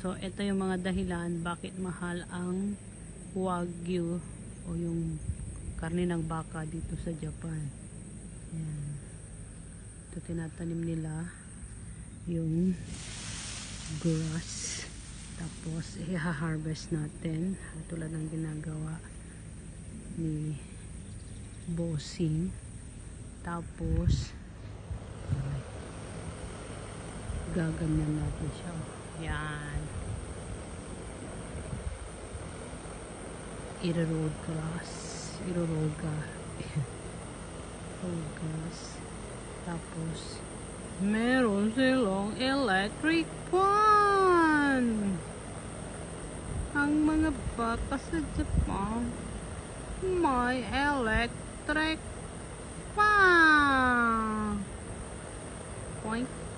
So, ito yung mga dahilan bakit mahal ang Wagyu o yung karne ng baka dito sa Japan. Ayan. Ito tinatanim nila yung grass. Tapos, i-harvest natin. Tulad ng ginagawa ni Bossing. Tapos, gaganyan natin siya. Yan. Iro-roll grass. Iro-roll grass. Tapos, meron silang electric fan. Ang mga baka sa Japan may electric fan. Point.